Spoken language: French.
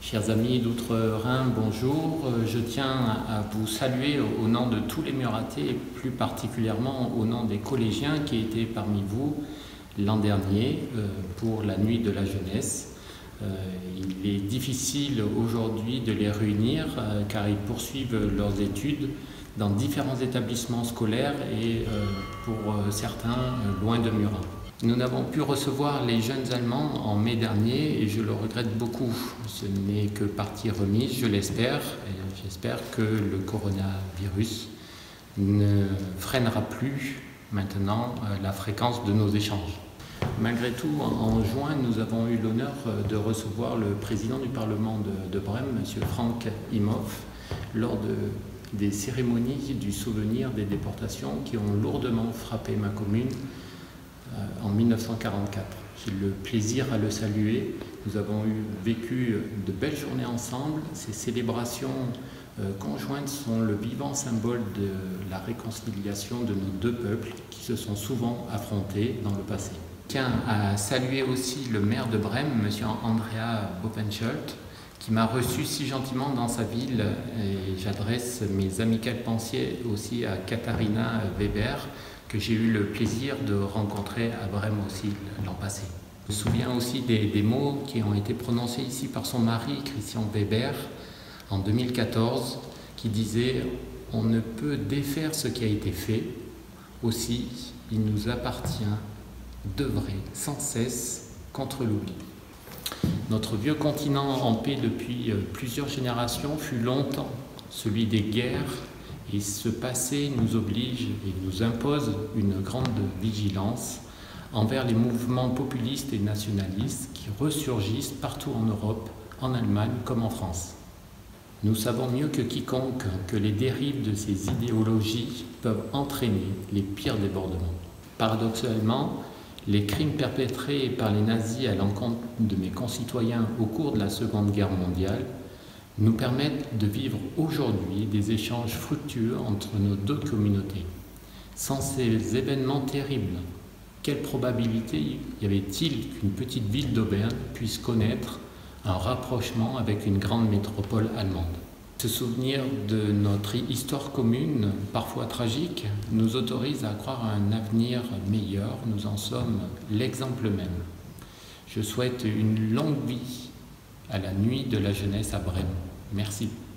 Chers amis d'Outre-Rhin, bonjour. Je tiens à vous saluer au nom de tous les Muratais et plus particulièrement au nom des collégiens qui étaient parmi vous l'an dernier pour la Nuit de la Jeunesse. Il est difficile aujourd'hui de les réunir car ils poursuivent leurs études dans différents établissements scolaires et pour certains loin de Murat. Nous n'avons pu recevoir les jeunes Allemands en mai dernier et je le regrette beaucoup. Ce n'est que partie remise, je l'espère, et j'espère que le coronavirus ne freinera plus maintenant la fréquence de nos échanges. Malgré tout, en juin, nous avons eu l'honneur de recevoir le président du Parlement de Brême, M. Frank Imhoff, lors des cérémonies du souvenir des déportations qui ont lourdement frappé ma commune en 1944. J'ai le plaisir à le saluer. Nous avons vécu de belles journées ensemble. Ces célébrations conjointes sont le vivant symbole de la réconciliation de nos deux peuples qui se sont souvent affrontés dans le passé. Je tiens à saluer aussi le maire de Brême, M. Andrea Boppenschult, qui m'a reçu si gentiment dans sa ville, et j'adresse mes amicales pensées aussi à Katharina Weber, que j'ai eu le plaisir de rencontrer à Brême aussi l'an passé. Je me souviens aussi des mots qui ont été prononcés ici par son mari, Christian Weber, en 2014, qui disait « On ne peut défaire ce qui a été fait, aussi il nous appartient d'œuvrer sans cesse contre l'oubli ». Notre vieux continent en paix depuis plusieurs générations fut longtemps celui des guerres, et ce passé nous oblige et nous impose une grande vigilance envers les mouvements populistes et nationalistes qui ressurgissent partout en Europe, en Allemagne comme en France. Nous savons mieux que quiconque que les dérives de ces idéologies peuvent entraîner les pires débordements. Paradoxalement, les crimes perpétrés par les nazis à l'encontre de mes concitoyens au cours de la Seconde Guerre mondiale nous permettent de vivre aujourd'hui des échanges fructueux entre nos deux communautés. Sans ces événements terribles, quelle probabilité y avait-il qu'une petite ville d'Auvergne puisse connaître un rapprochement avec une grande métropole allemande? Ce souvenir de notre histoire commune, parfois tragique, nous autorise à croire à un avenir meilleur. Nous en sommes l'exemple même. Je souhaite une longue vie à la Nuit de la Jeunesse à Brême. Merci.